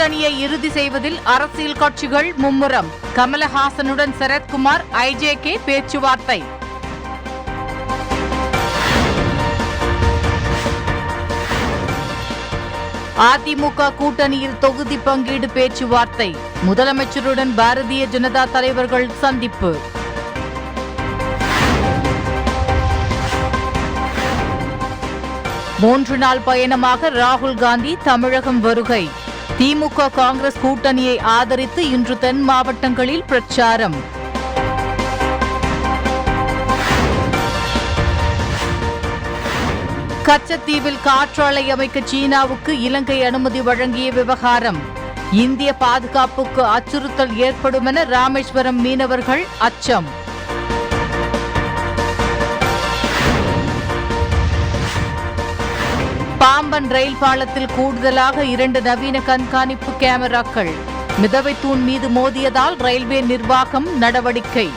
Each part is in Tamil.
கூட்டணியை இறுதி செய்வதில் அரசியல் கட்சிகள் மும்முரம். கமலஹாசனுடன் சரத்குமார், ஐஜேகே பேச்சுவார்த்தை. அதிமுக கூட்டணியில் தொகுதி பங்கீடு பேச்சுவார்த்தை. முதலமைச்சருடன் பாரதிய ஜனதா தலைவர்கள் சந்திப்பு. மூன்று நாள் பயணமாக ராகுல் காந்தி தமிழகம் வருகை. திமுக காங்கிரஸ் கூட்டணியை ஆதரித்து இன்று தென் மாவட்டங்களில் பிரச்சாரம். கச்சத்தீவில் காற்றாலை அமைக்க சீனாவுக்கு இலங்கை அனுமதி வழங்கிய விவகாரம். இந்திய பாதுகாப்புக்கு அச்சுறுத்தல் ஏற்படும் என ராமேஸ்வரம் மீனவர்கள் அச்சம். பாம்பன் ரயில் பாலத்தில் கூடுதலாக 2 நவீன கண்காணிப்பு கேமராக்கள். மிதவை தூண் மீது மோதியதால் ரயில்வே நிர்வாகம் நடவடிக்கை.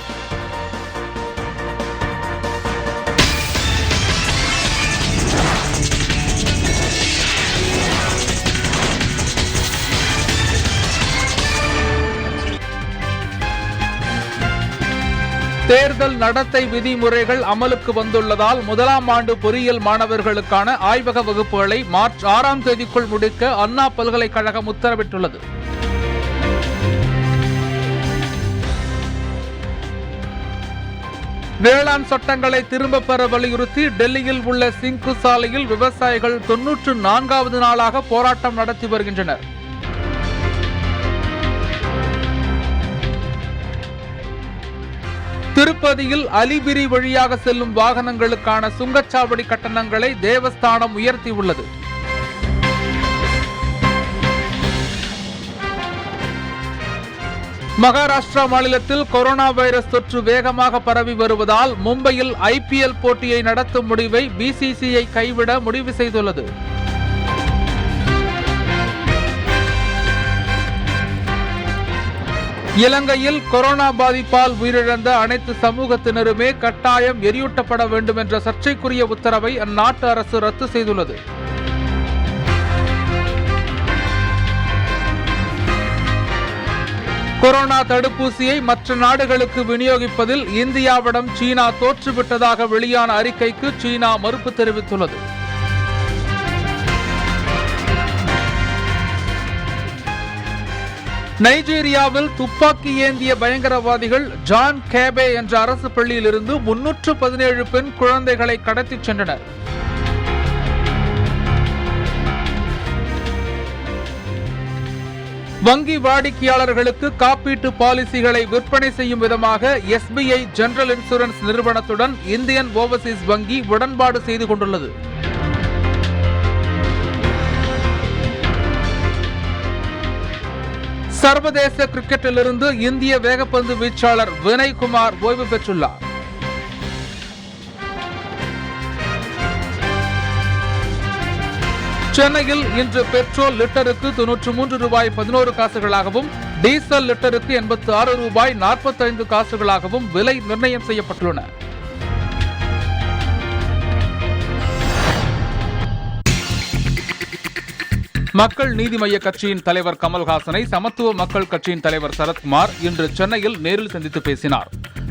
தேர்தல் நடத்தை விதிமுறைகள் அமலுக்கு வந்துள்ளதால் முதலாம் ஆண்டு பொறியியல் மாணவர்களுக்கான ஆய்வக வகுப்புகளை மார்ச் 6ஆம் தேதிக்குள் முடிக்க அண்ணா பல்கலைக்கழகம் உத்தரவிட்டுள்ளது. வேளாண் சட்டங்களை திரும்ப பெற வலியுறுத்தி டெல்லியில் உள்ள சிங்கு சாலையில் விவசாயிகள் 94வது நாளாக போராட்டம் நடத்தி வருகின்றனர். திருப்பதியில் அலிபிரி வழியாக செல்லும் வாகனங்களுக்கான சுங்கச்சாவடி கட்டணங்களை தேவஸ்தானம் உயர்த்தியுள்ளது. மகாராஷ்டிரா மாநிலத்தில் கொரோனா வைரஸ் தொற்று வேகமாக பரவி வருவதால் மும்பையில் IPL போட்டியை நடத்தும் முடிவை BCCI கைவிட முடிவு செய்துள்ளது. இலங்கையில் கொரோனா பாதிப்பால் உயிரிழந்த அனைத்து சமூகத்தினருமே கட்டாயம் எரியூட்டப்பட வேண்டும் என்ற சர்ச்சைக்குரிய உத்தரவை அந்நாட்டு அரசு ரத்து செய்துள்ளது. கொரோனா தடுப்பூசியை மற்ற நாடுகளுக்கு விநியோகிப்பதில் இந்தியாவிடம் சீனா தோற்றுவிட்டதாக வெளியான அறிக்கைக்கு சீனா மறுப்பு தெரிவித்துள்ளது. நைஜீரியாவில் துப்பாக்கி ஏந்திய பயங்கரவாதிகள் ஜான் கேபே என்ற அரசு பள்ளியிலிருந்து 317 பெண் குழந்தைகளை கடத்திச் சென்றனர். வங்கி வாடிக்கையாளர்களுக்கு காப்பீட்டு பாலிசிகளை விற்பனை செய்யும் விதமாக SBI ஜெனரல் இன்சூரன்ஸ் நிறுவனத்துடன் இந்தியன் ஓவர்சீஸ் வங்கி உடன்பாடு செய்து கொண்டுள்ளது. சர்வதேச கிரிக்கெட்டிலிருந்து இந்திய வேகப்பந்து வீச்சாளர் வினய் குமார் ஓய்வு பெற்றுள்ளார். சென்னையில் இன்று பெட்ரோல் லிட்டருக்கு 93 ரூபாய் 11 காசுகளாகவும் டீசல் லிட்டருக்கு 86 ரூபாய் 45 காசுகளாகவும் விலை நிர்ணயம் செய்யப்பட்டுள்ளன. மக்கள் நீதி மய்ய கட்சியின் தலைவர் கமல்ஹாசனை சமத்துவ மக்கள் கட்சியின் தலைவர் சரத்குமார் இன்று சென்னையில் நேரில் சந்தித்து பேசினார்.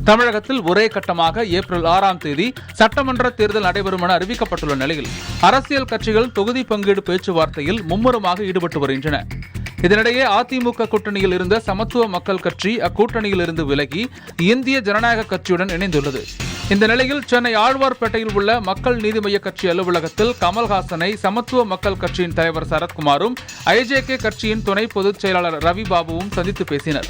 தமிழகத்தில் ஒரே கட்டமாக ஏப்ரல் 6ஆம் தேதி சட்டமன்ற தேர்தல் நடைபெறும் என அறிவிக்கப்பட்டுள்ள நிலையில் அரசியல் கட்சிகள் தொகுதி பங்கீடு பேச்சுவார்த்தையில் மும்முரமாக ஈடுபட்டு வருகின்றன. இதனிடையே அதிமுக கூட்டணியில் இருந்த சமத்துவ மக்கள் கட்சி அக்கூட்டணியில் இருந்து விலகி இந்திய ஜனநாயக கட்சியுடன் இணைந்துள்ளது. இந்த நிலையில் சென்னை ஆழ்வார்பேட்டையில் உள்ள மக்கள் நீதி மய்ய கட்சி அலுவலகத்தில் கமல்ஹாசனை சமத்துவ மக்கள் கட்சியின் தலைவர் சரத்குமாரும் IJK கட்சியின் துணை பொதுச் செயலாளர் ரவி பாபுவும் சந்தித்து பேசினர்.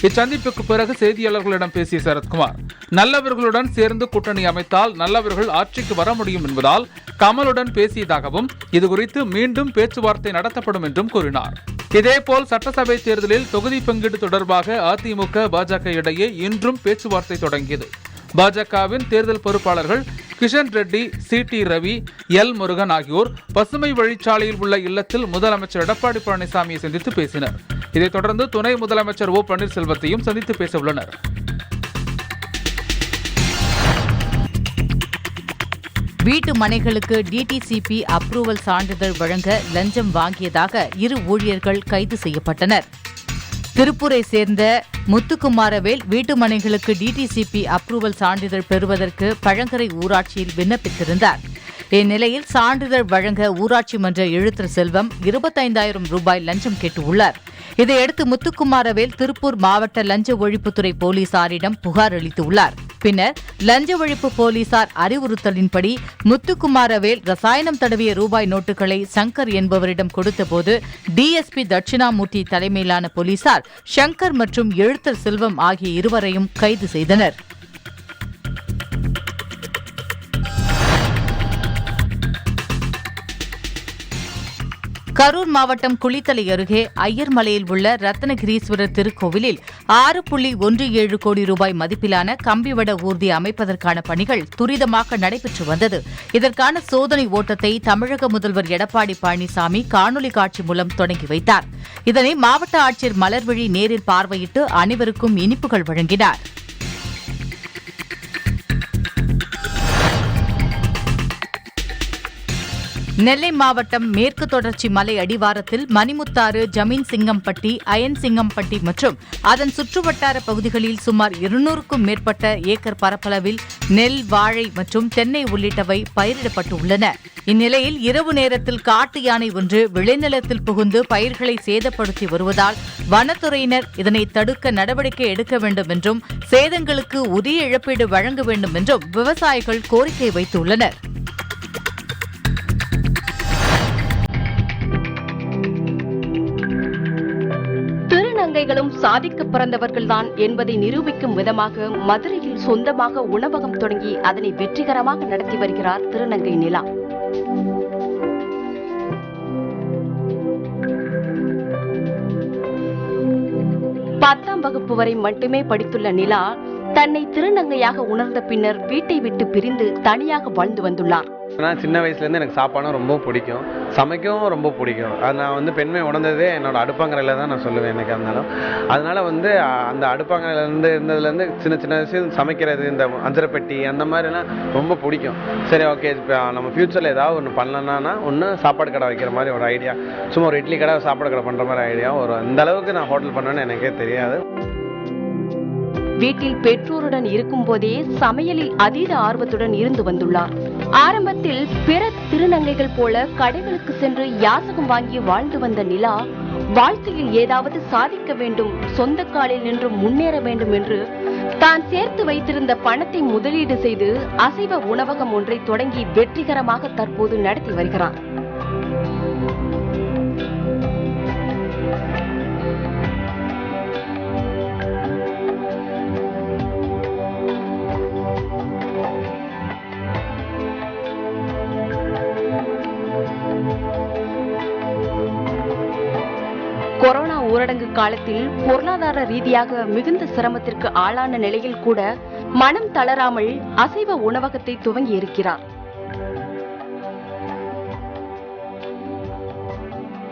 இச்சந்திப்புக்கு பிறகு செய்தியாளர்களிடம் பேசிய சரத்குமார், நல்லவர்களுடன் சேர்ந்து கூட்டணி அமைத்தால் நல்லவர்கள் ஆட்சிக்கு வர முடியும் என்பதால் கமலுடன் பேசியதாகவும் இதுகுறித்து மீண்டும் பேச்சுவார்த்தை நடத்தப்படும் என்றும் கூறினார். இதேபோல் சட்டசபை தேர்தலில் தொகுதி பங்கீடு தொடர்பாக அதிமுக பாஜக இடையே இன்றும் பேச்சுவார்த்தை தொடங்கியது. பாஜகவின் தேர்தல் பொறுப்பாளர்கள் கிஷன் ரெட்டி, CT ரவி, L முருகன் ஆகியோர் பசுமை வழிச்சாலையில் உள்ள இல்லத்தில் முதலமைச்சர் எடப்பாடி பழனிசாமியை சந்தித்து பேசினர். இதைத் தொடர்ந்து துணை முதலமைச்சர் O பன்னீர்செல்வத்தையும் சந்தித்து பேச உள்ளனர். வீட்டு மனைகளுக்கு டிடிசிபி அப்ரூவல் சான்றிதழ் வழங்க லஞ்சம் வாங்கியதாக 2 ஊழியர்கள் கைது செய்யப்பட்டனர். திருப்பூரை சேர்ந்த முத்துக்குமாரவேல் வீட்டுமனைகளுக்கு டிடிசிபி அப்ரூவல் சான்றிதழ் பெறுவதற்கு பழங்கரை ஊராட்சியில் விண்ணப்பித்திருந்தார். இந்நிலையில் சான்றிதழ் வழங்க ஊராட்சி மன்ற எழுத்தர் செல்வம் 25,000 ரூபாய் லஞ்சம் கேட்டுள்ளார். இதையடுத்து முத்துக்குமாரவேல் திருப்பூர் மாவட்ட லஞ்ச ஒழிப்புத்துறை போலீசாரிடம் புகார் அளித்துள்ளார். பின்னர் லஞ்ச ஒழிப்பு போலீசார் அறிவுறுத்தலின்படி முத்துக்குமாரவேல் ரசாயனம் தடவிய ரூபாய் நோட்டுகளை சங்கர் என்பவரிடம் கொடுத்தபோது டிஎஸ்பி தட்சிணாமூர்த்தி தலைமையிலான போலீசார் சங்கர் மற்றும் எழுத்தர் செல்வம் ஆகிய இருவரையும் கைது செய்தனர். கரூர் மாவட்டம் குளித்தலை அருகே ஐயர்மலையில் உள்ள ரத்னகிரீஸ்வரர் திருக்கோவிலில் 6.17 கோடி ரூபாய் மதிப்பிலான கம்பிவட ஊர்தி அமைப்பதற்கான பணிகள் துரிதமாக நடைபெற்று வந்தது. இதற்கான சோதனை ஓட்டத்தை தமிழக முதல்வர் எடப்பாடி பழனிசாமி காணொலி காட்சி மூலம் தொடங்கி வைத்தார். இதனை மாவட்ட ஆட்சியர் மலர்விழி நேரில் பார்வையிட்டு அனைவருக்கும் இனிப்புகள் வழங்கினார். நெல்லை மாவட்டம் மேற்கு தொடர்ச்சி மலை அடிவாரத்தில் மணிமுத்தாறு, ஜமீன் சிங்கம்பட்டி, அயன் சிங்கம்பட்டி மற்றும் அதன் சுற்றுவட்டார பகுதிகளில் சுமார் 200க்கும் மேற்பட்ட ஏக்கர் பரப்பளவில் நெல், வாழை மற்றும் தென்னை உள்ளிட்டவை பயிரிடப்பட்டுள்ளன. இந்நிலையில் இரவு நேரத்தில் காட்டு யானை ஒன்று விளைநிலத்தில் புகுந்து பயிர்களை சேதப்படுத்தி வருவதால் வனத்துறையினர் இதனை தடுக்க நடவடிக்கை எடுக்க வேண்டும் என்றும் சேதங்களுக்கு உரிய இழப்பீடு வழங்க வேண்டும் என்றும் விவசாயிகள் கோரிக்கை வைத்துள்ளனர். திருநங்கைகளும் சாதிக்க பிறந்தவர்கள்தான் என்பதை நிரூபிக்கும் விதமாக மதுரையில் சொந்தமாக உணவகம் தொடங்கி அதனை வெற்றிகரமாக நடத்தி வருகிறார் திருநங்கை நிலா. பத்தாம் வகுப்பு வரை மட்டுமே படித்துள்ள நிலா தன்னை திருநங்கையாக உணர்ந்த பின்னர் வீட்டை விட்டு பிரிந்து தனியாக வாழ்ந்து வந்துள்ளார். நான் சின்ன வயசுலேருந்து எனக்கு சாப்பாடும் ரொம்ப பிடிக்கும், சமைக்கவும் ரொம்ப பிடிக்கும். அது நான் பெண்மை உணர்ந்ததே என்னோட அடுப்பாங்கரையில் தான் நான் சொல்லுவேன் எனக்கு. இருந்தாலும் அதனால அந்த அடுப்பாங்கரையிலேருந்து இருந்ததுலேருந்து சின்ன சின்ன விஷயம் சமைக்கிறது, இந்த அஞ்சரை பெட்டி அந்த மாதிரிலாம் ரொம்ப பிடிக்கும். சரி, ஓகே, இப்போ நம்ம ஃப்யூச்சரில் ஏதாவது ஒன்று பண்ணலன்னா ஒன்று சாப்பாடு கடை வைக்கிற மாதிரி ஒரு ஐடியா, சும்மா ஒரு இட்லி கடை சாப்பாடு கடை பண்ணுற மாதிரி ஐடியா இந்த அளவுக்கு நான் ஹோட்டல் பண்ணுவேன்னு எனக்கே தெரியாது. வீட்டில் பெற்றோருடன் இருக்கும் போதே சமையலில் அதீத ஆர்வத்துடன் இருந்து வந்துள்ளார். ஆரம்பத்தில் பிற திருநங்கைகள் போல கடைகளுக்கு சென்று யாசகம் வாங்கி வாழ்ந்து வந்த நிலா வாழ்க்கையில் ஏதாவது சாதிக்க வேண்டும், சொந்த காலில் நின்று முன்னேற வேண்டும் என்று தான் சேர்த்து வைத்திருந்த பணத்தை முதலீடு செய்து அசைவ உணவகம் ஒன்றை தொடங்கி வெற்றிகரமாக தற்போது நடத்தி வருகிறார். கொரோனா ஊரடங்கு காலத்தில் பொருளாதார ரீதியாக மிகுந்த சிரமத்திற்கு ஆளான நிலையில் கூட மனம் தளராமல் அசைவ உணவகத்தை துவங்கி இருக்கிறார்.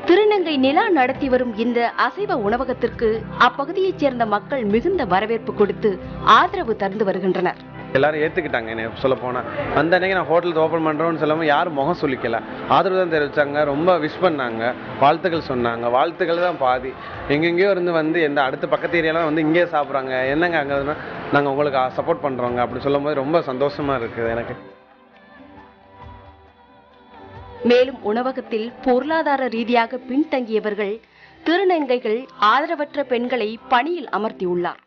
திருநங்கை நிலா நடத்தி வரும் இந்த அசைவ உணவகத்திற்கு அப்பகுதியைச் சேர்ந்த மக்கள் மிகுந்த வரவேற்பு கொடுத்து ஆதரவு தந்து வருகின்றனர். எல்லாரும் ஏற்றுக்கிட்டாங்க. என்ன சொல்ல போனால் அந்த அன்னைக்கு நான் ஹோட்டல் ஓப்பன் பண்ணுறோன்னு சொல்லாமல் யாரும் முகம் சொல்லிக்கல, ஆதரவு தான் தெரிவித்தாங்க, ரொம்ப விஷ் பண்ணாங்க, வாழ்த்துக்கள் சொன்னாங்க. வாழ்த்துக்கள் தான் பாதி. எங்கெங்கேயோ இருந்து எந்த அடுத்த பக்கத்து ஏரியாலாம் இங்கேயே சாப்பிட்றாங்க, என்னங்க அங்கே நாங்கள் உங்களுக்கு சப்போர்ட் பண்ணுறோங்க அப்படி சொல்லும் போது ரொம்ப சந்தோஷமாக இருக்குது எனக்கு. மேலும் உணவகத்தில் பொருளாதார ரீதியாக பின்தங்கியவர்கள், திருநங்கைகள், ஆதரவற்ற பெண்களை பணியில் அமர்த்தியுள்ளார்.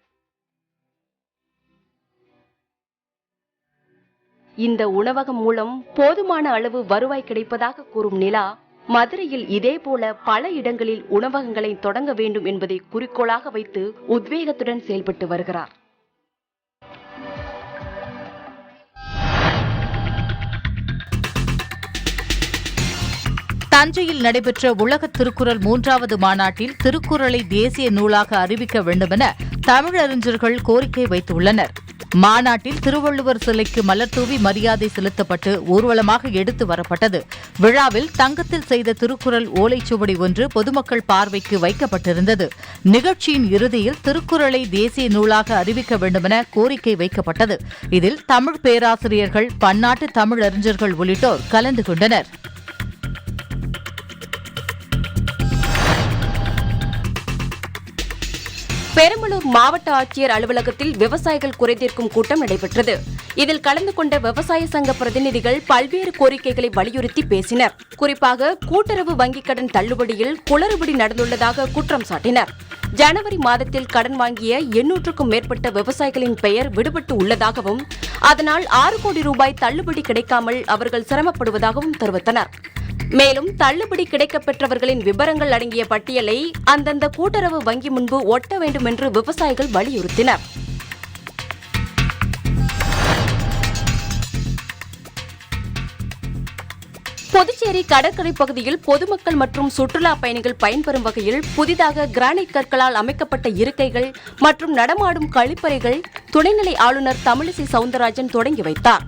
இந்த உணவகம் மூலம் போதுமான அளவு வருவாய் கிடைப்பதாக கூறும் நிலா, மதுரையில் இதேபோல பல இடங்களில் உணவகங்களை தொடங்க வேண்டும் என்பதை குறிக்கோளாக வைத்து உத்வேகத்துடன் செயல்பட்டு வருகிறார். தஞ்சையில் நடைபெற்ற உலக திருக்குறள் 3வது மாநாட்டில் திருக்குறளை தேசிய நூலாக அறிவிக்க வேண்டுமென தமிழறிஞர்கள் கோரிக்கை வைத்துள்ளனர். மாநாட்டில் திருவள்ளுவர் சிலைக்கு மலர் தூவி மரியாதை செலுத்தப்பட்டு ஊர்வலமாக எடுத்து வரப்பட்டது. விழாவில் தங்கத்தில் செய்த திருக்குறள் ஓலைச்சுவடி ஒன்று பொதுமக்கள் பார்வைக்கு வைக்கப்பட்டிருந்தது. நிகழ்ச்சியின் இறுதியில் திருக்குறளை தேசிய நூலாக அறிவிக்க வேண்டுமென கோரிக்கை வைக்கப்பட்டது. இதில் தமிழ் பேராசிரியர்கள், பன்னாட்டு தமிழறிஞர்கள் உள்ளிட்டோர் கலந்து கொண்டனர். பெரம்பலூர் மாவட்ட ஆட்சியர் அலுவலகத்தில் விவசாயிகள் குறைதீர்க்கும் கூட்டம் நடைபெற்றது. இதில் கலந்து கொண்ட விவசாய சங்க பிரதிநிதிகள் பல்வேறு கோரிக்கைகளை வலியுறுத்தி பேசினர். குறிப்பாக கூட்டுறவு வங்கிக் கடன் தள்ளுபடியில் குளறுபடி நடந்துள்ளதாக குற்றம் சாட்டினர். ஜனவரி மாதத்தில் கடன் வாங்கிய 800க்கும் மேற்பட்ட விவசாயிகளின் பெயர் விடுபட்டு உள்ளதாகவும் அதனால் 6 கோடி ரூபாய் தள்ளுபடி கிடைக்காமல் அவர்கள் சிரமப்படுவதாகவும் தெரிவித்தனர். மேலும் தள்ளுபடி கிடைக்கப்பெற்றவர்களின் விவரங்கள் அடங்கிய பட்டியலை அந்தந்த கூட்டுறவு வங்கி முன்பு ஒட்ட வேண்டும் என்று விவசாயிகள் வலியுறுத்தினர். புதுச்சேரி கடற்கரை பகுதியில் பொதுமக்கள் மற்றும் சுற்றுலா பயணிகள் பயன்பெறும் வகையில் புதிதாக கிரானைட் கற்களால் அமைக்கப்பட்ட இருக்கைகள் மற்றும் நடமாடும் கழிப்பறைகள் துணைநிலை ஆளுநர் தமிழிசை சவுந்தரராஜன் தொடங்கி வைத்தார்.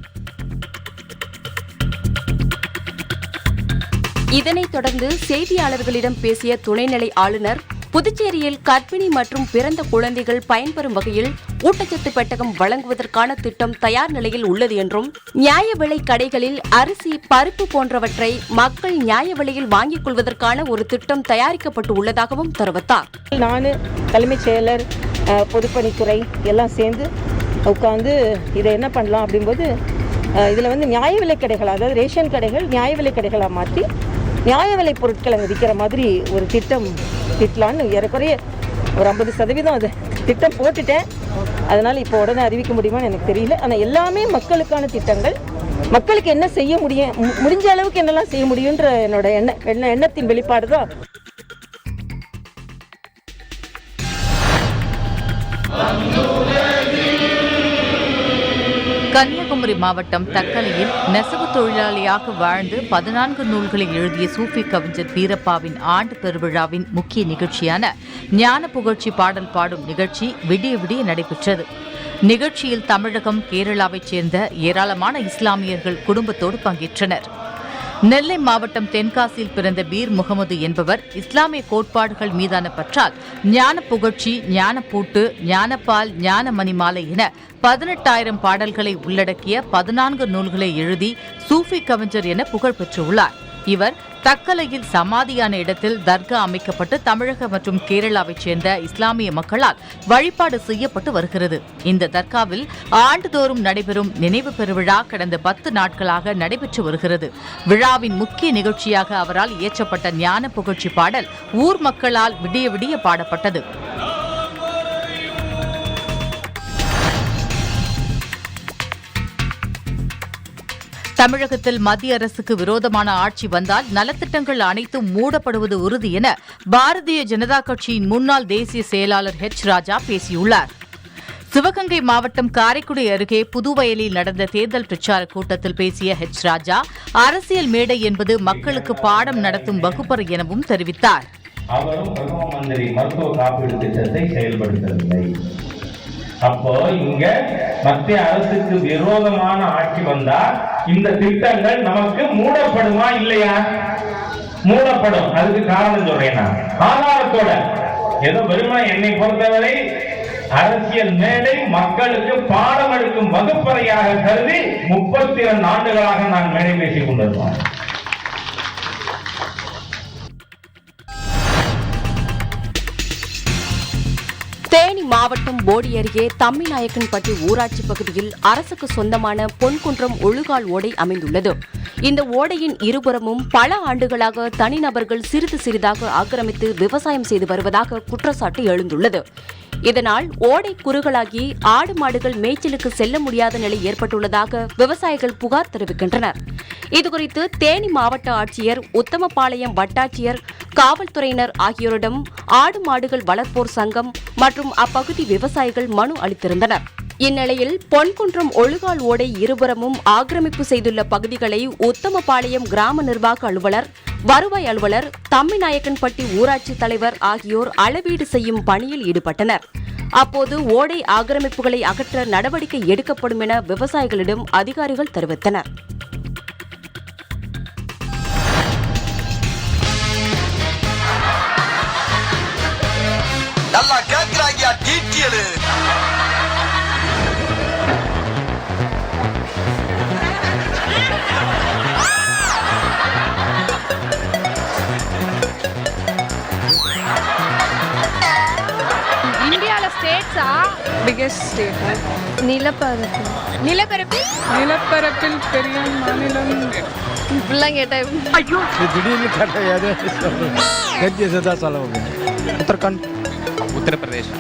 இதனைத் தொடர்ந்து செய்தியாளர்களிடம் பேசிய துணைநிலை ஆளுநர், புதுச்சேரியில் கர்ப்பிணி மற்றும் பிறந்த குழந்தைகள் பயன்பெறும் வகையில் ஊட்டச்சத்து பெட்டகம் வழங்குவதற்கான திட்டம் தயார் நிலையில் உள்ளது என்றும், நியாய விலை கடைகளில் அரிசி, பருப்பு போன்றவற்றை மக்கள் நியாய விலையில் வாங்கிக் கொள்வதற்கான ஒரு திட்டம் தயாரிக்கப்பட்டு உள்ளதாகவும் தெரிவித்தார். நான் தலைமைச் செயலர், பொதுப்பணித்துறை எல்லாம் சேர்ந்து உட்காந்து இதை என்ன பண்ணலாம் அப்படிங்கும்போது இதில் நியாய விலை கடைகள், அதாவது ரேஷன் கடைகள் நியாய விலை கடைகளாக மாற்றி நியாய விலை பொருட்கள் அங்கே விற்கிற மாதிரி ஒரு திட்டம் திட்டலான்னு ஏறக்குறைய ஒரு 50% அது திட்டம் போட்டுட்டேன். அதனால் இப்போ உடனே அறிவிக்க முடியுமான்னு எனக்கு தெரியல. ஆனால் எல்லாமே மக்களுக்கான திட்டங்கள், மக்களுக்கு என்ன செய்ய முடிஞ்ச அளவுக்கு என்னெல்லாம் செய்ய முடியுன்ற என்னோட எண்ணத்தின் வெளிப்பாடு தான். கன்னியாகுமரி மாவட்டம் தக்கலையில் நெசவு தொழிலாளியாக வாழ்ந்து 14 நூல்களை எழுதிய சூஃபி கவிஞர் வீரப்பாவின் ஆண்டு பெருவிழாவின் முக்கிய நிகழ்ச்சியான ஞான புகழ்ச்சி பாடல் பாடும் நிகழ்ச்சி விடிய விடிய நடைபெற்றது. நிகழ்ச்சியில் தமிழகம், கேரளாவைச் சேர்ந்த ஏராளமான இஸ்லாமியர்கள் குடும்பத்தோடு பங்கேற்றனர். நெல்லை மாவட்டம் தென்காசியில் பிறந்த பீர் முகமது என்பவர் இஸ்லாமிய கோட்பாடுகள் மீதான பற்றால் ஞான புகழ்ச்சி, ஞான பூட்டு, ஞானப்பால், ஞான மணிமாலை என 18,000 பாடல்களை உள்ளடக்கிய 14 நூல்களை எழுதி சூஃபி கவிஞர் என புகழ் பெற்றுள்ளார். இவர் தக்கலையில் சமாதியான இடத்தில் தர்கா அமைக்கப்பட்டு தமிழக மற்றும் கேரளாவைச் சேர்ந்த இஸ்லாமிய மக்களால் வழிபாடு செய்யப்பட்டு வருகிறது. இந்த தர்காவில் ஆண்டுதோறும் நடைபெறும் நினைவு பெருவிழா கடந்த 10 நாட்களாக நடைபெற்று வருகிறது. விழாவின் முக்கிய நிகழ்ச்சியாக அவரால் இயற்றப்பட்ட ஞான புகழ்ச்சி பாடல் ஊர் மக்களால் விடிய விடிய பாடப்பட்டது. தமிழகத்தில் மத்திய அரசுக்கு விரோதமான ஆட்சி வந்தால் நலத்திட்டங்கள் அனைத்தும் மூடப்படுவது உறுதி என பாரதிய ஜனதா கட்சியின் முன்னாள் தேசிய செயலாளர் ராஜா பேசியுள்ளார். சிவகங்கை மாவட்டம் காரைக்குடி அருகே புதுவயலில் நடந்த தேர்தல் பிரச்சார கூட்டத்தில் பேசிய ராஜா, அரசியல் மேடை என்பது மக்களுக்கு பாடம் நடத்தும் வகுப்பறை எனவும் தெரிவித்தார். அவரும் பிரதம மந்திரி மருத்துவ காப்பீடு திட்டத்தை செயல்படுத்தவில்லை. அப்போ இங்க மத்திய அரசுக்கு விரோதமான ஆட்சி வந்தா இந்த திட்டங்கள் நமக்கு மூடப்படுமா இல்லையா? மூடப்படும். அதுக்கு காரணம் சொல்றேன் நான் ஆதாரத்தோட. ஏதோ வெறுமனே என்னை பொறுத்தவரை அரசியல் மேடை மக்களுக்கு பாடம் எடுக்கும் வகுப்பறையாக கருதி 32 ஆண்டுகளாக நான் மேடை பேசிக் கொண்டிருக்கோம். தேனி மாவட்டம் போடி அருகே தம்பிநாயக்கன்பட்டி ஊராட்சி பகுதியில் அரசுக்கு சொந்தமான பொன்குன்றம் ஒழுகால் ஓடை அமைந்துள்ளது. இந்த ஓடையின் இருபுறமும் பல ஆண்டுகளாக தனிநபர்கள் சிறிது சிறிதாக ஆக்கிரமித்து விவசாயம் செய்து வருவதாக குற்றச்சாட்டு எழுந்துள்ளது. இதனால் ஓடை குறுகலாகி ஆடு மாடுகள் மேய்ச்சலுக்கு செல்ல முடியாத நிலை ஏற்பட்டுள்ளதாக விவசாயிகள் புகார் தெரிவிக்கின்றனர். இதுகுறித்து தேனி மாவட்ட ஆட்சியர், உத்தமபாளையம் வட்டாட்சியர், காவல்துறையினர் ஆகியோரிடம் ஆடு மாடுகள் வளர்ப்போர் சங்கம் மற்றும் அப்பகுதி விவசாயிகள் மனு அளித்திருந்தனர். இந்நிலையில் பொன்குன்றம் ஒழுகால் ஓடை இருபுறமும் ஆக்கிரமிப்பு செய்துள்ள பகுதிகளை உத்தமபாளையம் கிராம நிர்வாக அலுவலர், வருவாய் அலுவலர், தம்பிநாயக்கன்பட்டி ஊராட்சி தலைவர் ஆகியோர் அளவீடு செய்யும் பணியில் ஈடுபட்டனர். அப்போது ஓடை ஆக்கிரமிப்புகளை அகற்ற நடவடிக்கை எடுக்கப்படும் என விவசாயிகளிடம் அதிகாரிகள் தெரிவித்தனர். நல்லா கேக்குறாங்க டீட்டியல். இந்தியால ஸ்டேட்ஸா பிகெஸ்ட் ஸ்டேட் நிலப்பரப்பு நிலப்பரப்பில் பெரிய மாநிலம் இப்படிலாம் கேட்டேன். ஐயோ திடீர்னு கேட்டால் தான் சொல்லுவாங்க. Uttarakhand, Uttar Pradesh,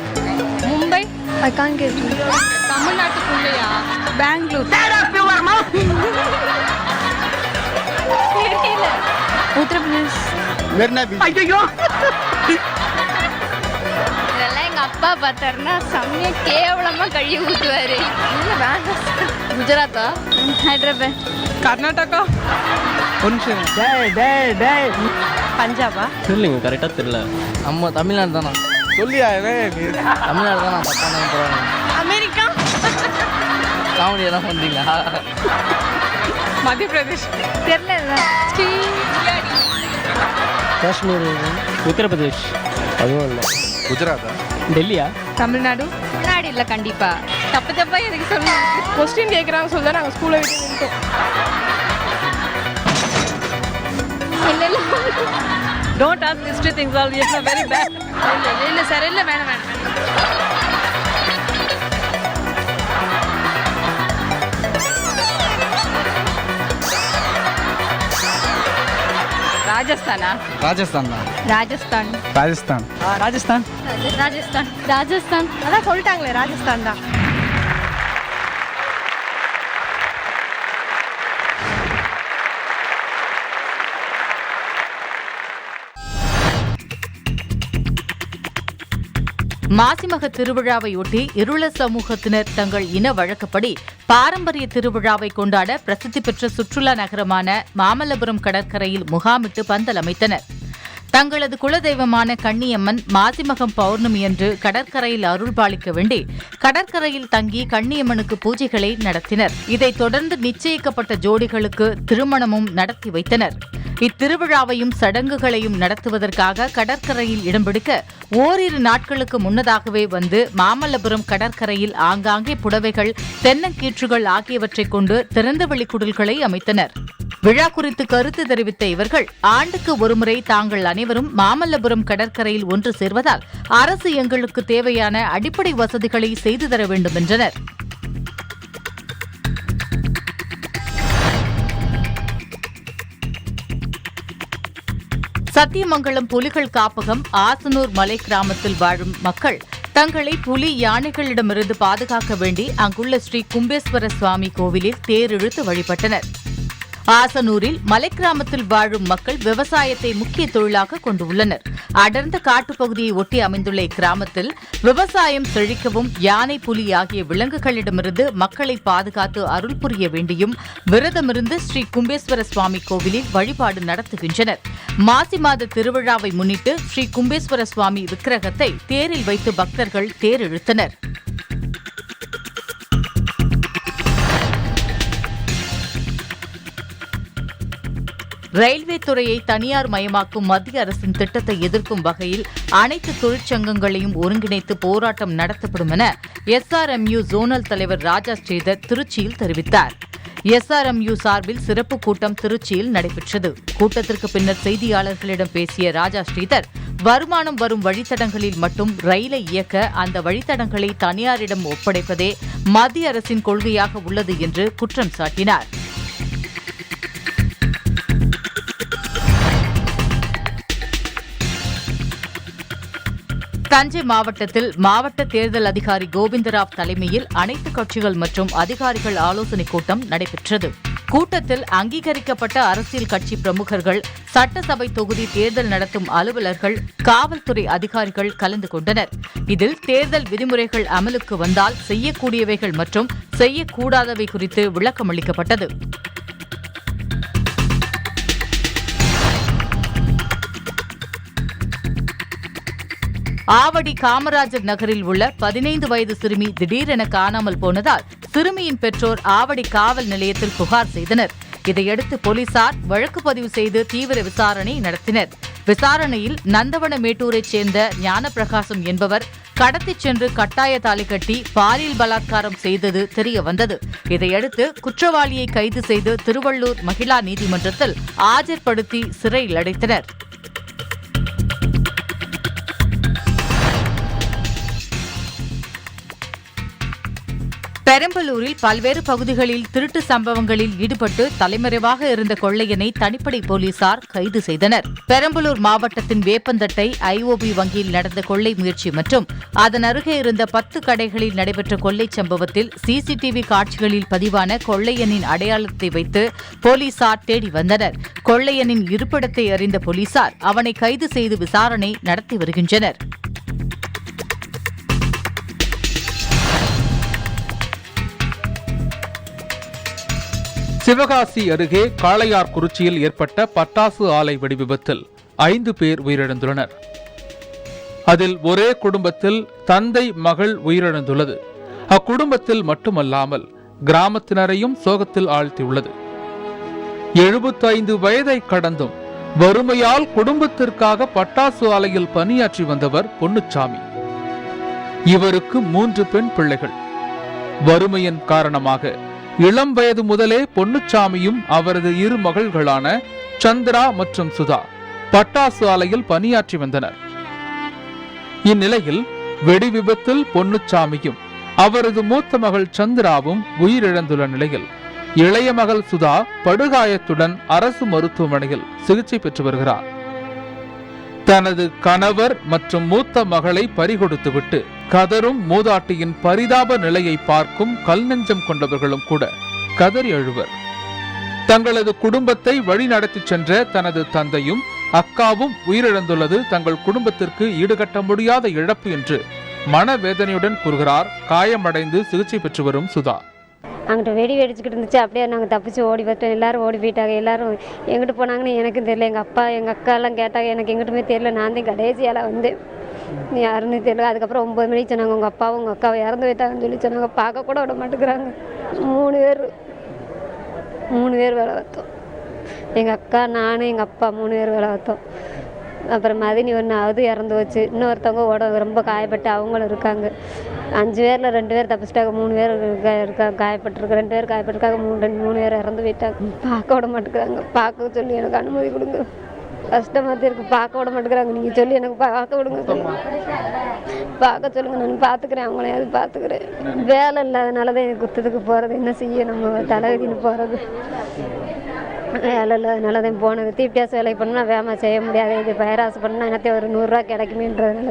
Mumbai, I can't get. தமிழ்நாட்டுக்குள்ளயா? Bangalore, Uttar Pradesh. ஐயோ இதெல்லாம் எங்க அப்பா பார்த்தாருன்னா செம்மையா கேவலமா கழுவி ஊத்துவாரு. இல்ல வேண்டாம். குஜராத்தா? ஹைதராபாத், கர்நாடகா, பஞ்சாபா? இல்லைங்க, கரெக்டாக தெரியல. நம்ம தமிழ்நாடு தானா? சொல்லியா தமிழ்நாடு தானா? தப்பான அமெரிக்கா, காமெடி எல்லாம் பண்ணுறீங்களா? மத்திய பிரதேஷ், தெரியல. காஷ்மீர், உத்தரப்பிரதேஷ், அதுவும் இல்லை. குஜராத்தா? டெல்லியா? தமிழ்நாடு. தமிழ்நாடு இல்ல கண்டிப்பா. தப்பு தப்பா எதுக்கு சொல்லணும்? கொஸ்டின் கேக்குறாங்க சொல்ல நாங்க ஸ்கூல்ல விட்டு நின்னுட்டோம். இல்ல இல்ல Don't ask history things, all it's very bad. இல்ல சார், இல்ல வேணாம். ராஜஸ்தானா? ராஜஸ்தான் தான். ராஜஸ்தான், ராஜஸ்தான், ராஜஸ்தான், ராஜஸ்தான், ராஜஸ்தான். அதான் சொல்லிட்டாங்களே, ராஜஸ்தான் தான். மாசிமக திருவிழாவையொட்டி இருளர் சமூகத்தினர் தங்கள் இன வழக்கப்படி பாரம்பரிய திருவிழாவை கொண்டாட பிரசித்தி பெற்ற சுற்றுலா நகரமான மாமல்லபுரம் கடற்கரையில் முகாமிட்டு பந்தல் அமைத்தனர். தங்களது குலதெய்வமான கன்னியம்மன் மாசிமகம் பௌர்ணமியன்று கடற்கரையில் அருள்பாலிக்க வேண்டி கடற்கரையில் தங்கி கன்னியம்மனுக்கு பூஜைகளை நடத்தினர். இதைத் தொடர்ந்து நிச்சயிக்கப்பட்ட ஜோடிகளுக்கு திருமணமும் நடத்தி வைத்தனர். இத்திருவிழாவையும் சடங்குகளையும் நடத்துவதற்காக கடற்கரையில் இடம் பிடிக்க ஓரிரு நாட்களுக்கு முன்னதாகவே வந்து மாமல்லபுரம் கடற்கரையில் ஆங்காங்கே புடவைகள், தென்னங்கீற்றுகள் ஆகியவற்றைக் கொண்டு திறந்தவெளி குடில்களை அமைத்தனர். விழா குறித்து கருத்து தெரிவித்த இவர்கள், ஆண்டுக்கு ஒருமுறை தாங்கள் அனைவரும் மாமல்லபுரம் கடற்கரையில் ஒன்று சேர்வதால் அரசு எங்களுக்கு தேவையான அடிப்படை வசதிகளை செய்து தர வேண்டும் என்றனர். சத்தியமங்கலம் புலிகள் காப்பகம் ஆசனூர் மலை கிராமத்தில் வாழும் மக்கள் தங்களை புலி, யானைகளிடமிருந்து பாதுகாக்க வேண்டி அங்குள்ள ஸ்ரீ கும்பேஸ்வர சுவாமி கோவிலில் தேர் இழுத்து வழிபட்டனர். ஆசனூரில் மலை கிராமத்தில் வாழும் மக்கள் விவசாயத்தை முக்கிய தொழிலாக கொண்டுள்ளனர். அடர்ந்த காட்டுப்பகுதியை ஒட்டி அமைந்துள்ள இக்கிராமத்தில் விவசாயம் செழிக்கவும் யானை, புலி ஆகிய விலங்குகளிடமிருந்து மக்களை பாதுகாத்து அருள் புரிய வேண்டியும் விரதமிருந்து ஸ்ரீ கும்பேஸ்வர சுவாமி கோவிலில் வழிபாடு நடத்துகின்றனர். மாசி மாத திருவிழாவை முன்னிட்டு ஸ்ரீ கும்பேஸ்வர சுவாமி விக்கிரகத்தை தேரில் வைத்து பக்தர்கள் தேர் இழுத்தனர். ரயில்வே துறையை தனியார் மயமாக்கும் மத்திய அரசின் திட்டத்தை எதிர்க்கும் வகையில் அனைத்து தொழிற்சங்கங்களையும் ஒருங்கிணைத்து போராட்டம் நடத்தப்படும் என SRMU ஜோனல் தலைவர் ராஜா ஸ்ரீதர் திருச்சியில் தெரிவித்தார். SRMU சார்பில் சிறப்பு கூட்டம் திருச்சியில் நடைபெற்றது. கூட்டத்திற்கு பின்னர் செய்தியாளர்களிடம் பேசிய ராஜா ஸ்ரீதர், வருமானம் வரும் வழித்தடங்களில் மட்டும் ரயிலை இயக்க அந்த வழித்தடங்களை தனியாரிடம் ஒப்படைப்பதே மத்திய அரசின் கொள்கையாக உள்ளது என்று குற்றம் சாட்டினார். தஞ்சை மாவட்டத்தில் மாவட்ட தேர்தல் அதிகாரி கோவிந்தராவ் தலைமையில் அனைத்து கட்சிகள் மற்றும் அதிகாரிகள் ஆலோசனைக் கூட்டம் நடைபெற்றது. கூட்டத்தில் அங்கீகரிக்கப்பட்ட அரசியல் கட்சி பிரமுகர்கள், சட்டசபை தொகுதி தேர்தல் நடத்தும் அலுவலர்கள், காவல்துறை அதிகாரிகள் கலந்து கொண்டனர். இதில் தேர்தல் விதிமுறைகள் அமலுக்கு வந்தால் செய்யக்கூடியவைகள் மற்றும் செய்யக்கூடாதவை குறித்து விளக்கமளிக்கப்பட்டது. ஆவடி காமராஜர் நகரில் உள்ள 15 வயது சிறுமி திடீரென காணாமல் போனதால் சிறுமியின் பெற்றோர் ஆவடி காவல் நிலையத்தில் புகார் செய்தனர். இதையடுத்து போலீசார் வழக்கு பதிவு செய்து தீவிர விசாரணை நடத்தினர். விசாரணையில் நந்தவன மேட்டூரைச் சேர்ந்த ஞானப்பிரகாசம் என்பவர் கடத்திச் சென்று கட்டாய தாலி கட்டி பாலியல் பலாத்காரம் செய்தது தெரியவந்தது. இதையடுத்து குற்றவாளியை கைது செய்து திருவள்ளூர் மகிழா நீதிமன்றத்தில் ஆஜர்படுத்தி சிறையில் அடைத்தனர். பெரம்பலூரில் பல்வேறு பகுதிகளில் திருட்டு சம்பவங்களில் ஈடுபட்டு தலைமறைவாக இருந்த கொள்ளையனை தனிப்படை போலீசார் கைது செய்தனர். பெரம்பலூர் மாவட்டத்தின் வேப்பந்தட்டை ஐஓபி வங்கியில் நடந்த கொள்ளை முயற்சி மற்றும் அதன் அருகே இருந்த 10 கடைகளில் நடைபெற்ற கொள்ளை சம்பவத்தில் சிசிடிவி காட்சிகளில் பதிவான கொள்ளையனின் அடையாளத்தை வைத்து போலீசார் தேடி வந்தனர். கொள்ளையனின் இருப்பிடத்தை அறிந்த போலீசார் அவனை கைது செய்து விசாரணை நடத்தி வருகின்றனர். சிவகாசி அருகே காளையார்குறிச்சியில் ஏற்பட்ட பட்டாசு ஆலை வெடிவிபத்தில் 5 பேர் உயிரிழந்துள்ளனர். அதில் ஒரே குடும்பத்தில் தந்தை மகள் உயிரிழந்துள்ளது. அக்குடும்பத்தில் மட்டுமல்லாமல் கிராமத்தினரையும் சோகத்தில் ஆழ்த்தியுள்ளது. 75 வயதை கடந்தும் வறுமையால் குடும்பத்திற்காக பட்டாசு ஆலையில் பணியாற்றி வந்தவர் பொன்னுச்சாமி. இவருக்கு 3 பெண் பிள்ளைகள். வறுமையின் காரணமாக இளம் வயது முதலே பொன்னுச்சாமியும் அவரது 2 மகள்களான சந்திரா மற்றும் சுதா பட்டாசு ஆலையில் பணியாற்றி வந்தனர். இந்நிலையில் வெடி விபத்தில் பொன்னுச்சாமியும் அவரது மூத்த மகள் சந்திராவும் உயிரிழந்துள்ள நிலையில் இளைய மகள் சுதா படுகாயத்துடன் அரசு மருத்துவமனையில் சிகிச்சை பெற்று வருகிறார். தனது கணவர் மற்றும் மூத்த மகளை பறிகொடுத்துவிட்டு கதரும் மூதாட்டியின் பரிதாப நிலையை பார்க்கும் கல்நெஞ்சம் கொண்டவர்களும் கூட கதறி அழுவர். தங்களது குடும்பத்தை வழிநடத்தி சென்ற தனது தந்தையும் அக்காவும் உயிரிழந்துள்ளது தங்கள் குடும்பத்திற்கு ஈடுகட்ட முடியாத இழப்பு என்று மனவேதனையுடன் கூறுகிறார் காயமடைந்து சிகிச்சை பெற்று வரும் சுதா. அங்கிட்ட வெடி வெடிச்சுக்கிட்டு இருந்துச்சு. அப்படியே நாங்கள் தப்பிச்சு ஓடி பார்த்தோம். எல்லாரும் ஓடி போயிட்டாங்க. எல்லாரும் எங்கிட்டு போனாங்கன்னு எனக்கும் தெரியல. எங்கள் அப்பா எங்கள் அக்கா எல்லாம் கேட்டாங்க. எனக்கு எங்கிட்டுமே தெரியல. நான் தான் கடைசியால் வந்து யாருன்னு தெரியல. அதுக்கப்புறம் 9 மணிக்கு சொன்னாங்க உங்கள் அப்பாவும் உங்கள் அக்காவை இறந்து போயிட்டாங்கன்னு சொல்லி சொன்னாங்க. பார்க்க கூட விட மாட்டேங்கிறாங்க. 3 பேர் வேலை பார்த்தோம். எங்கள் அக்கா நான் எங்கள் அப்பா 3 பேர் வேலை பார்த்தோம். அப்புறம் மதினி ஒன்றாவது இறந்து வச்சு. இன்னொருத்தவங்க ரொம்ப காயப்பட்டு அவங்களும் இருக்காங்க. 5 பேரில் 2 பேர் தப்பிச்சிட்டாங்க. 3 பேர் காயப்பட்டிருக்கு. 2 பேர் காயப்பட்டிருக்காங்க. 3 பேர் இறந்து போயிட்டாங்க. பார்க்க விட மாட்டேங்கிறாங்க. பார்க்க சொல்லி எனக்கு அனுமதி கொடுங்க. கஷ்டமாக இருக்கு. பார்க்க விட மாட்டேங்கிறாங்க. நீங்கள் சொல்லி எனக்கு பார்க்க விடுங்க. பார்க்க சொல்லுங்க. நான் பார்த்துக்கிறேன். அவங்களையாவது பார்த்துக்கிறேன். வேலை இல்லாதனால தான் எனக்கு குத்தத்துக்கு போகிறது. என்ன செய்ய நம்ம தலைவிதின்னு போகிறது. வேலை இல்லாதனால தான் போனது. தீப்பியாசு வேலை பண்ணால் வேகமாக செய்ய முடியாது. இது பயிராசு பண்ணால் என்னத்தையும் ஒரு 100 ரூபா கிடைக்குமேன்றதுனால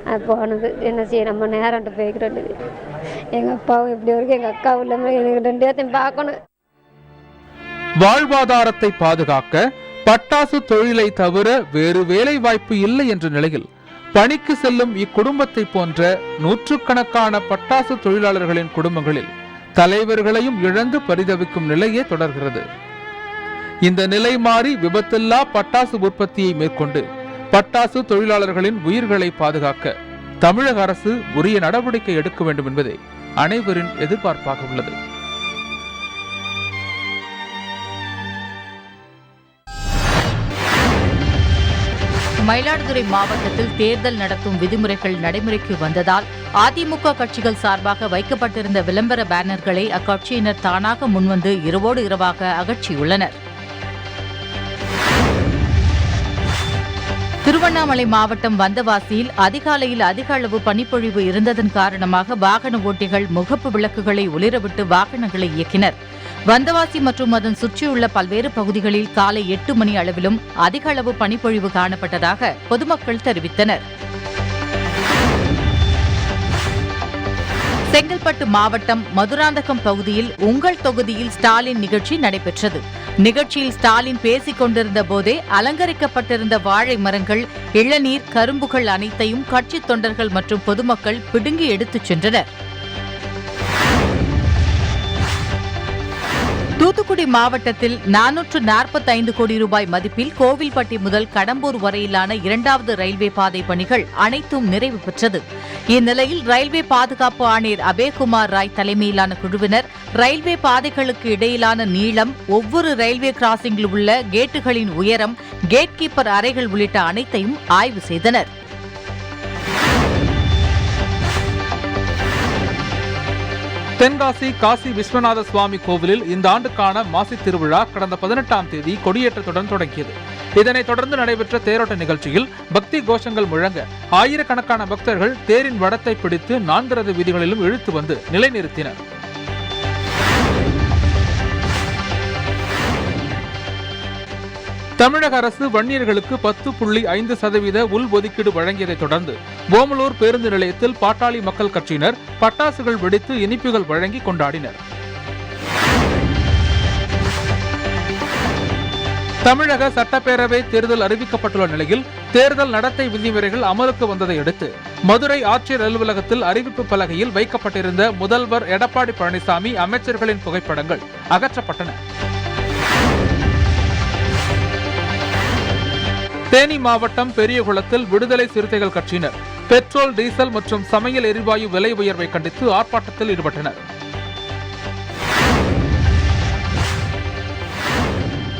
தான் போனது. என்ன செய்ய நம்ம நேரம்ட்டு போய்க்கிறோம். எங்கள் அப்பாவும் எப்படி வரைக்கும் எங்கள் அக்காவும் இல்லாமல் எனக்கு 2 பேர்த்தையும் பார்க்கணும். வாழ்வாதாரத்தை பாதுகாக்க பட்டாசு தொழிலை தவிர வேறு வேலை வாய்ப்பு இல்லை என்ற நிலையில் பணிக்கு செல்லும் இக்குடும்பத்தை போன்ற நூற்றுக்கணக்கான பட்டாசு தொழிலாளர்களின் குடும்பங்களில் தலைவர்களையும் இழந்து பரிதவிக்கும் நிலையே தொடர்கிறது. இந்த நிலை மாறி விபத்தில்லா பட்டாசு உற்பத்தியை மேற்கொண்டு பட்டாசு தொழிலாளர்களின் உயிர்களை பாதுகாக்க தமிழக அரசு உரிய நடவடிக்கை எடுக்க வேண்டும் என்பதே அனைவரின் எதிர்பார்ப்பாக உள்ளது. மயிலாடுதுறை மாவட்டத்தில் தேர்தல் நடத்தும் விதிமுறைகள் நடைமுறைக்கு வந்ததால் அதிமுக கட்சிகள் சார்பாக வைக்கப்பட்டிருந்த விளம்பர பேனர்களை அக்கட்சியினர் தானாக முன்வந்து இரவோடு இரவாக அகற்றியுள்ளனர். திருவண்ணாமலை மாவட்டம் வந்தவாசியில் அதிகாலையில் அதிக அளவு பனிப்பொழிவு இருந்ததன் காரணமாக வாகன ஓட்டிகள் முகப்பு விளக்குகளை ஒளிரவிட்டு வாகனங்களை இயக்கினர். வந்தவாசி மற்றும் அதன் சுற்றியுள்ள பல்வேறு பகுதிகளில் காலை 8 மணி அளவிலும் அதிக அளவு பனிப்பொழிவு காணப்பட்டதாக பொதுமக்கள் தெரிவித்தனர். செங்கல்பட்டு மாவட்டம் மதுராந்தகம் பகுதியில் உங்கள் தொகுதியில் ஸ்டாலின் நிகழ்ச்சி நடைபெற்றது. நிகழ்ச்சியில் ஸ்டாலின் பேசிக் கொண்டிருந்த போதே அலங்கரிக்கப்பட்டிருந்த வாழை மரங்கள், இளநீர், கரும்புகள் அனைத்தையும் கட்சித் தொண்டர்கள் மற்றும் பொதுமக்கள் பிடுங்கி எடுத்துச் சென்றனர். தூத்துக்குடி மாவட்டத்தில் 445 கோடி ரூபாய் மதிப்பில் கோவில்பட்டி முதல் கடம்பூர் வரையிலான 2வது ரயில்வே பாதை பணிகள் அனைத்தும் நிறைவு பெற்றது. இந்நிலையில் ரயில்வே பாதுகாப்பு ஆணையர் அபேகுமார் ராய் தலைமையிலான குழுவினர் ரயில்வே பாதைகளுக்கு இடையிலான நீளம், ஒவ்வொரு ரயில்வே கிராசிங்கில் உள்ள கேட்டுகளின் உயரம், கேட் கீப்பர் அறைகள் உள்ளிட்ட அனைத்தையும் ஆய்வு செய்தனர். தென்காசி காசி விஸ்வநாத சுவாமி கோவிலில் இந்த ஆண்டுக்கான மாசி திருவிழா கடந்த 18ஆம் தேதி கொடியேற்றத்துடன் தொடங்கியது. இதனைத் தொடர்ந்து நடைபெற்ற தேரோட்ட நிகழ்ச்சியில் பக்தி கோஷங்கள் முழங்க ஆயிரக்கணக்கான பக்தர்கள் தேரின் வடத்தை பிடித்து 4 ரத வீதிகளிலும் இழுத்து வந்து நிலைநிறுத்தினர். தமிழக அரசு வன்னியர்களுக்கு 10.5% உள்ஒதுக்கீடு வழங்கியதைத் தொடர்ந்து ஓமலூர் பேருந்து நிலையத்தில் பாட்டாளி மக்கள் கட்சியினர் பட்டாசுகள் வெடித்து இனிப்புகள் வழங்கி கொண்டாடினர். தமிழக சட்டப்பேரவை தேர்தல் அறிவிக்கப்பட்டுள்ள நிலையில் தேர்தல் நடத்தை விதிமுறைகள் அமலுக்கு வந்ததை அடுத்து மதுரை ஆட்சியர் அலுவலகத்தில் அறிவிப்பு பலகையில் வைக்கப்பட்டிருந்த முதல்வர் எடப்பாடி பழனிசாமி அமைச்சர்களின் புகைப்படங்கள் அகற்றப்பட்டன. தேனி மாவட்டம் பெரியகுளத்தில் விடுதலை சிறுத்தைகள் கட்சியினர் பெட்ரோல், டீசல் மற்றும் சமையல் எரிவாயு விலை உயர்வை கண்டித்து ஆர்ப்பாட்டத்தில் ஈடுபட்டனர்.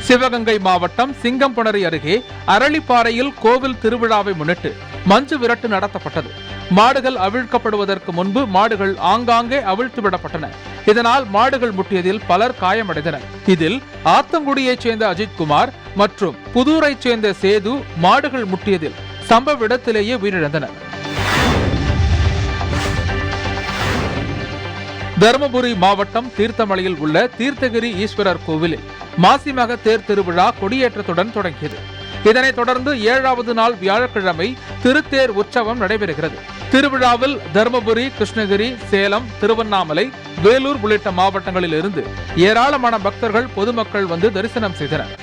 சிவகங்கை மாவட்டம் சிங்கம்புணரி அருகே அரளிப்பாறையில் கோவில் திருவிழாவை முன்னிட்டு மஞ்சு விரட்டு நடத்தப்பட்டது. மாடுகள் அவிழ்க்கப்படுவதற்கு முன்பு மாடுகள் ஆங்காங்கே அவிழ்த்து விடப்பட்டன. இதனால் மாடுகள் முட்டியதில் பலர் காயமடைந்தனர். இதில் ஆத்தங்குடியைச் சேர்ந்த அஜித்குமார் மற்றும் புதூரைச் சேர்ந்த சேது மாடுகள் முட்டியதில் சம்பவ இடத்திலேயே உயிரிழந்தனர். தருமபுரி மாவட்டம் தீர்த்தமலையில் உள்ள தீர்த்தகிரி ஈஸ்வரர் கோவிலில் மாசிமக தேர் திருவிழா கொடியேற்றத்துடன் தொடங்கியது. இதனைத் தொடர்ந்து 7வது நாள் வியாழக்கிழமை திருத்தேர் உற்சவம் நடைபெறுகிறது. திருவிழாவில் தருமபுரி, கிருஷ்ணகிரி, சேலம், திருவண்ணாமலை, வேலூர் உள்ளிட்ட மாவட்டங்களில் இருந்து ஏராளமான பக்தர்கள், பொதுமக்கள் வந்து தரிசனம் செய்தனர்.